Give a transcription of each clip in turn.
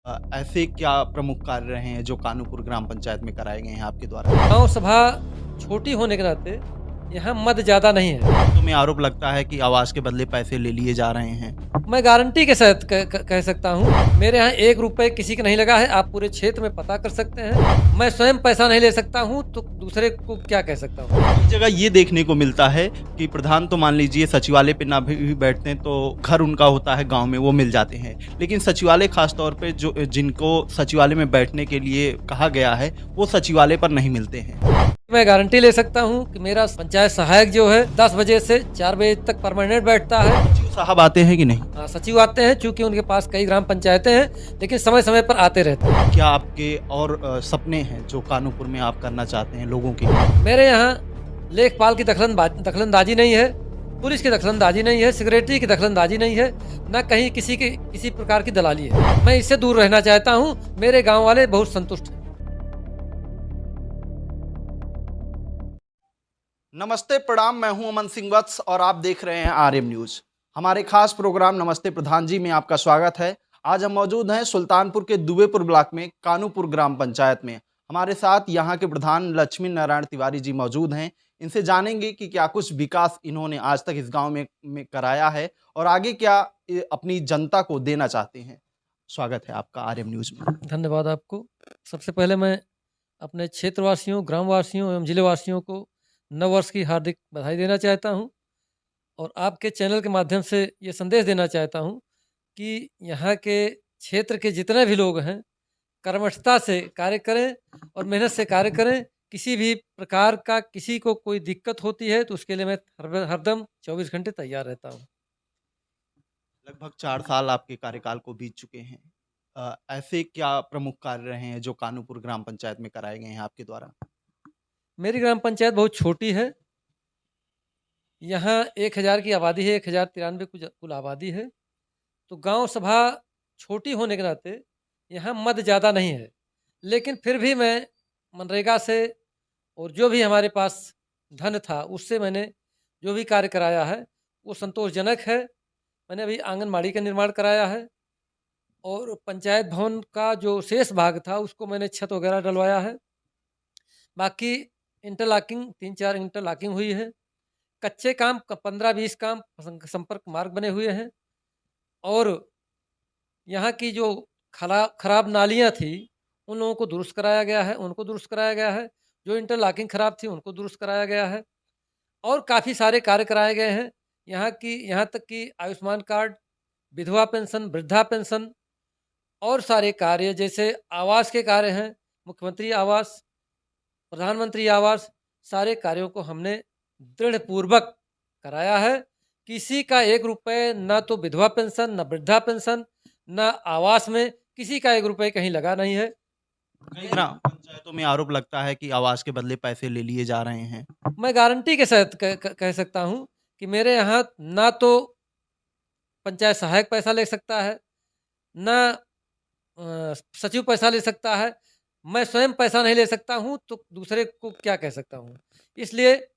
ऐसे क्या प्रमुख कार्य रहे हैं जो कानूपुर ग्राम पंचायत में कराए गए हैं आपके द्वारा? गाँव सभा छोटी होने के नाते यहाँ मत ज़्यादा नहीं है। तुम्हें आरोप लगता है कि आवास के बदले पैसे ले लिए जा रहे हैं। मैं गारंटी के साथ कह सकता हूँ, मेरे यहाँ 1 रुपए किसी का नहीं लगा है, आप पूरे क्षेत्र में पता कर सकते हैं। मैं स्वयं पैसा नहीं ले सकता हूँ, तो दूसरे को क्या कह सकता हूँ? इस जगह ये देखने को मिलता है कि प्रधान तो मान लीजिए सचिवालय पे ना भी बैठते हैं तो घर उनका होता है गाँव में, वो मिल जाते हैं। लेकिन सचिवालय खास तौर पे जो जिनको सचिवालय में बैठने के लिए कहा गया है, वो सचिवालय पर नहीं मिलते हैं। मैं गारंटी ले सकता हूँ कि मेरा पंचायत सहायक जो है 10 बजे से 4 बजे तक परमानेंट बैठता है। सचिव साहब आते हैं कि नहीं? हाँ, सचिव आते हैं, चूंकि उनके पास कई ग्राम पंचायतें हैं, लेकिन समय समय पर आते रहते हैं। क्या आपके और सपने हैं जो कानूपुर में आप करना चाहते हैं लोगों के लिए? मेरे यहाँ लेखपाल की दखलंदाजी नहीं है, पुलिस की दखलंदाजी नहीं है, सेक्रेटरी की दखलंदाजी नहीं है, न कहीं किसी प्रकार की दलाली है। मैं इससे दूर रहना चाहता हूँ। मेरे गांव वाले बहुत संतुष्ट हैं। नमस्ते प्रणाम, मैं हूं अमन सिंह वत्स और आप देख रहे हैं आरएम न्यूज। हमारे खास प्रोग्राम नमस्ते प्रधान जी में आपका स्वागत है। आज हम मौजूद हैं सुल्तानपुर के दुबेपुर ब्लॉक में कानूपुर ग्राम पंचायत में। हमारे साथ यहां के प्रधान लक्ष्मी नारायण तिवारी जी मौजूद हैं। इनसे जानेंगे कि क्या कुछ विकास इन्होंने आज तक इस गांव में कराया है और आगे क्या अपनी जनता को देना चाहते हैं। स्वागत है आपका आरएम न्यूज में। धन्यवाद आपको। सबसे पहले मैं अपने क्षेत्रवासियों, ग्रामवासियों एवं जिलेवासियों को नववर्ष की हार्दिक बधाई देना चाहता हूँ और आपके चैनल के माध्यम से ये संदेश देना चाहता हूँ कि यहाँ के क्षेत्र के जितने भी लोग हैं, कर्मठता से कार्य करें और मेहनत से कार्य करें। किसी भी प्रकार का किसी को कोई दिक्कत होती है तो उसके लिए मैं हरदम 24 घंटे तैयार रहता हूँ। लगभग 4 साल आपके कार्यकाल को बीत चुके हैं। ऐसे क्या प्रमुख कार्य रहे हैं जो कानूपुर ग्राम पंचायत में कराए गए हैं आपके द्वारा? मेरी ग्राम पंचायत बहुत छोटी है। यहाँ 1000 की आबादी है, 1093 कुल आबादी है। तो गांव सभा छोटी होने के नाते यहाँ मत ज़्यादा नहीं है, लेकिन फिर भी मैं मनरेगा से और जो भी हमारे पास धन था उससे मैंने जो भी कार्य कराया है वो संतोषजनक है। मैंने अभी आंगनबाड़ी का निर्माण कराया है और पंचायत भवन का जो शेष भाग था उसको मैंने छत वगैरह डलवाया है। बाकी इंटरलॉकिंग 3-4 इंटरलॉकिंग हुई है। कच्चे काम 15-20 काम संपर्क मार्ग बने हुए हैं और यहाँ की जो खराब नालियाँ थी उन लोगों को दुरुस्त कराया गया है, उनको दुरुस्त कराया गया है। जो इंटरलॉकिंग खराब थी उनको दुरुस्त कराया गया है और काफ़ी सारे कार्य कराए गए हैं। यहाँ तक कि आयुष्मान कार्ड, विधवा पेंशन, वृद्धा पेंशन और सारे कार्य जैसे आवास के कार्य हैं, मुख्यमंत्री आवास, प्रधानमंत्री आवास, सारे कार्यों को हमने दृढ़ पूर्वक कराया है। किसी का 1 रुपए ना तो विधवा पेंशन, ना वृद्धा पेंशन, ना आवास में किसी का 1 रुपए कहीं लगा नहीं है। कई ग्राम पंचायतों में आरोप लगता है कि आवास के बदले पैसे ले लिए जा रहे हैं। मैं गारंटी के साथ कह सकता हूँ कि मेरे यहाँ ना तो पंचायत सहायक पैसा ले सकता है, ना सचिव पैसा ले सकता है। मैं स्वयं पैसा नहीं ले सकता हूँ, तो दूसरे को क्या कह सकता हूँ? इसलिए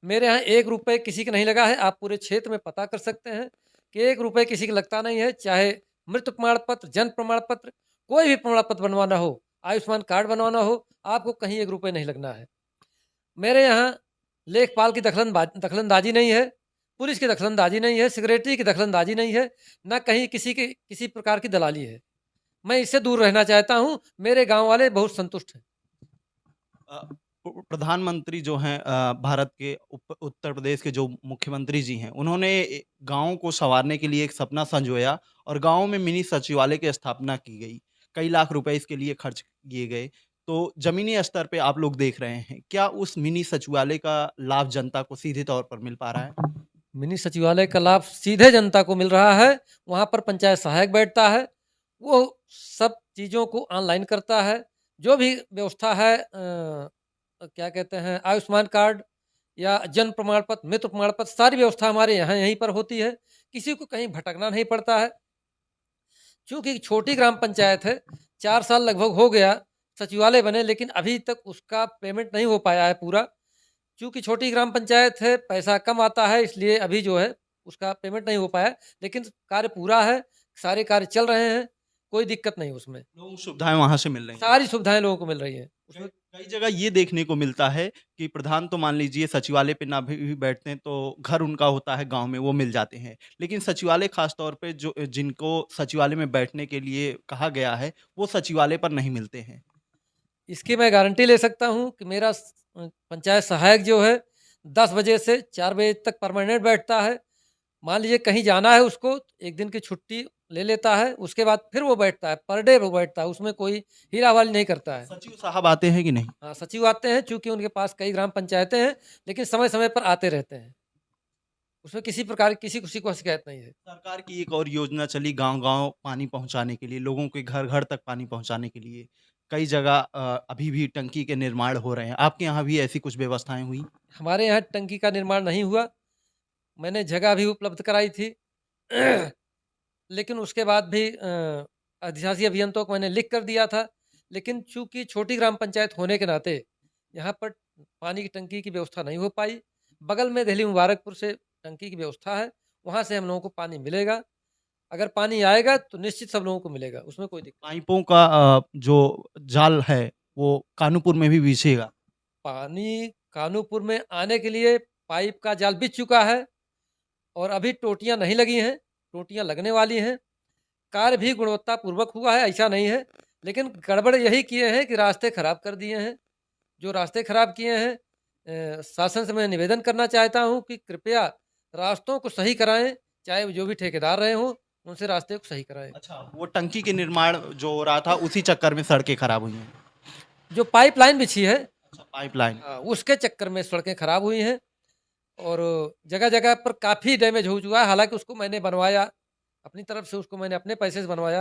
मेरे यहाँ 1 रुपए किसी का नहीं लगा है। आप पूरे क्षेत्र में पता कर सकते हैं कि 1 रुपए किसी का लगता नहीं है। चाहे मृत्यु प्रमाण पत्र, जन्म प्रमाण पत्र, कोई भी प्रमाण पत्र बनवाना हो, आयुष्मान कार्ड बनवाना हो, आपको कहीं 1 रुपए नहीं लगना है। मेरे यहाँ लेखपाल की दखलंदाजी नहीं है, पुलिस की दखलंदाजी नहीं है, सेक्रेटरी की दखलंदाजी नहीं है, न कहीं किसी प्रकार की दलाली है। मैं इससे दूर रहना चाहता हूँ। मेरे गाँव वाले बहुत संतुष्ट हैं। प्रधानमंत्री जो हैं भारत के उत्तर प्रदेश के जो मुख्यमंत्री जी हैं, उन्होंने गाँव को संवारने के लिए एक सपना संजोया और गाँव में मिनी सचिवालय की स्थापना की गई। कई लाख रुपए इसके लिए खर्च किए गए। तो जमीनी स्तर पे आप लोग देख रहे हैं, क्या उस मिनी सचिवालय का लाभ जनता को सीधे तौर पर मिल पा रहा है? मिनी सचिवालय का लाभ सीधे जनता को मिल रहा है। वहाँ पर पंचायत सहायक बैठता है, वो सब चीज़ों को ऑनलाइन करता है। जो भी व्यवस्था है क्या कहते हैं, आयुष्मान कार्ड या जन्म प्रमाण पत्र, मृत्यु प्रमाण पत्र, सारी व्यवस्था हमारे यहाँ यहीं पर होती है। किसी को कहीं भटकना नहीं पड़ता है। चूँकि छोटी ग्राम पंचायत है, 4 साल लगभग हो गया सचिवालय बने, लेकिन अभी तक उसका पेमेंट नहीं हो पाया है पूरा। चूँकि छोटी ग्राम पंचायत है, पैसा कम आता है, इसलिए अभी जो है उसका पेमेंट नहीं हो पाया है। लेकिन कार्य पूरा है, सारे कार्य चल रहे हैं। कोई दिक्कत नहीं उसमें। लोगों को सुविधाएं वहां से मिल रही हैं। सारी सुविधाएँ लोगों को मिल रही हैं। कई उसमें कई जगह ये देखने को मिलता है कि प्रधान तो मान लीजिए सचिवालय पे ना भी बैठते हैं तो घर उनका होता है गांव में, वो मिल जाते हैं, लेकिन सचिवालय खास तौर पे जो जिनको सचिवालय में बैठने के लिए कहा गया है वो सचिवालय पर नहीं मिलते हैं। इसकी मैं गारंटी ले सकता हूँ कि मेरा पंचायत सहायक जो है 10 बजे से 4 बजे तक परमानेंट बैठता है। मान लीजिए कहीं जाना है उसको, एक दिन की छुट्टी ले लेता है, उसके बाद फिर वो बैठता है, पर डे वो बैठता है, उसमें कोई हीरा-हवाली नहीं करता है। सचिव साहब आते हैं कि नहीं? हाँ, सचिव आते हैं, चूँकि उनके पास कई ग्राम पंचायतें हैं, लेकिन समय-समय पर आते रहते हैं। उसमें किसी प्रकार की किसी को शिकायत नहीं है। सरकार की एक और योजना चली गांव-गांव पानी पहुंचाने के लिए, लोगों के घर-घर तक पानी पहुंचाने के लिए। कई जगह अभी भी टंकी के निर्माण हो रहे हैं। आपके यहाँ भी ऐसी कुछ व्यवस्थाएं हुई? हमारे यहाँ टंकी का निर्माण नहीं हुआ, मैंने जगह भी उपलब्ध कराई थी। लेकिन उसके बाद भी अधिशासी अभियंताओं को मैंने लिख कर दिया था, लेकिन चूँकि छोटी ग्राम पंचायत होने के नाते यहाँ पर पानी की टंकी की व्यवस्था नहीं हो पाई। बगल में देहली मुबारकपुर से टंकी की व्यवस्था है, वहाँ से हम लोगों को पानी मिलेगा। अगर पानी आएगा तो निश्चित सब लोगों को मिलेगा, उसमें कोई दिक्कत। पाइपों का जो जाल है वो कानूपुर में भी बिछेगा। पानी कानूपुर में आने के लिए पाइप का जाल बिछ चुका है और अभी टोटियाँ नहीं लगी हैं, टोटियाँ लगने वाली हैं। कार्य भी गुणवत्तापूर्वक हुआ है, ऐसा नहीं है, लेकिन गड़बड़ यही किए हैं कि रास्ते खराब कर दिए हैं। जो रास्ते खराब किए हैं, शासन से मैं निवेदन करना चाहता हूँ कि कृपया रास्तों को सही कराएँ, चाहे वो जो भी ठेकेदार रहे हों, उनसे रास्ते को सही कराएँ। अच्छा, वो टंकी के निर्माण जो हो रहा था उसी चक्कर में सड़कें खराब हुई हैं। जो पाइपलाइन बिछी है, अच्छा, पाइपलाइन। उसके चक्कर में सड़कें खराब हुई हैं और जगह-जगह पर काफ़ी डैमेज हो चुका है। हालाँकि उसको मैंने बनवाया, अपनी तरफ से उसको मैंने अपने पैसे से बनवाया।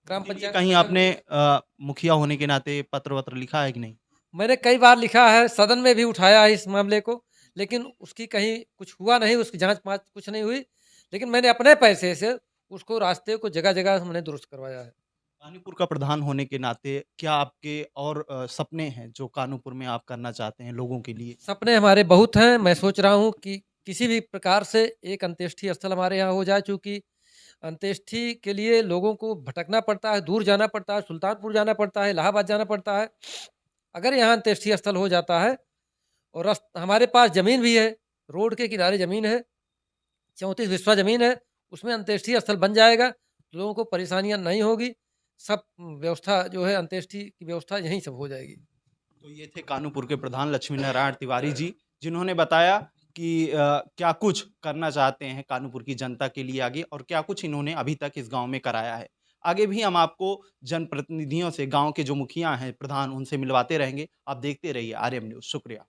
ग्राम इसके लिए पंचायत कहीं में आपने मुखिया होने के नाते पत्र-वत्र लिखा है कि नहीं? मैंने कई बार लिखा है, सदन में भी उठाया है इस मामले को, लेकिन उसकी कहीं कुछ हुआ नहीं, उसकी जाँच-वाँच कुछ नहीं हुई। लेकिन मैंने अपने पैसे से उसको रास्ते को जगह-जगह मैंने दुरुस्त करवाया है। कानूपुर का प्रधान होने के नाते क्या आपके और सपने हैं जो कानूपुर में आप करना चाहते हैं लोगों के लिए? सपने हमारे बहुत हैं, मैं सोच रहा हूँ कि किसी भी प्रकार से एक अंत्येष्टि स्थल हमारे यहाँ हो जाए, चूँकि अंत्येष्टि के लिए लोगों को भटकना पड़ता है, दूर जाना पड़ता है, सुल्तानपुर जाना पड़ता है, इलाहाबाद जाना पड़ता है। अगर यहाँ अंत्येष्टि स्थल हो जाता है और हमारे पास ज़मीन भी है, रोड के किनारे ज़मीन है, 34 बिस्वा ज़मीन है, उसमें अंत्येष्टि स्थल बन जाएगा, तो लोगों को परेशानियाँ नहीं होगी, सब व्यवस्था जो है अंत्येष्टि की व्यवस्था यहीं सब हो जाएगी। तो ये थे कानूपुर के प्रधान लक्ष्मी नारायण तिवारी जी, जिन्होंने बताया कि क्या कुछ करना चाहते हैं कानूपुर की जनता के लिए आगे और क्या कुछ इन्होंने अभी तक इस गांव में कराया है। आगे भी हम आपको जनप्रतिनिधियों से, गांव के जो मुखिया हैं, प्रधान, उनसे मिलवाते रहेंगे। आप देखते रहिए आरएम न्यूज़। शुक्रिया।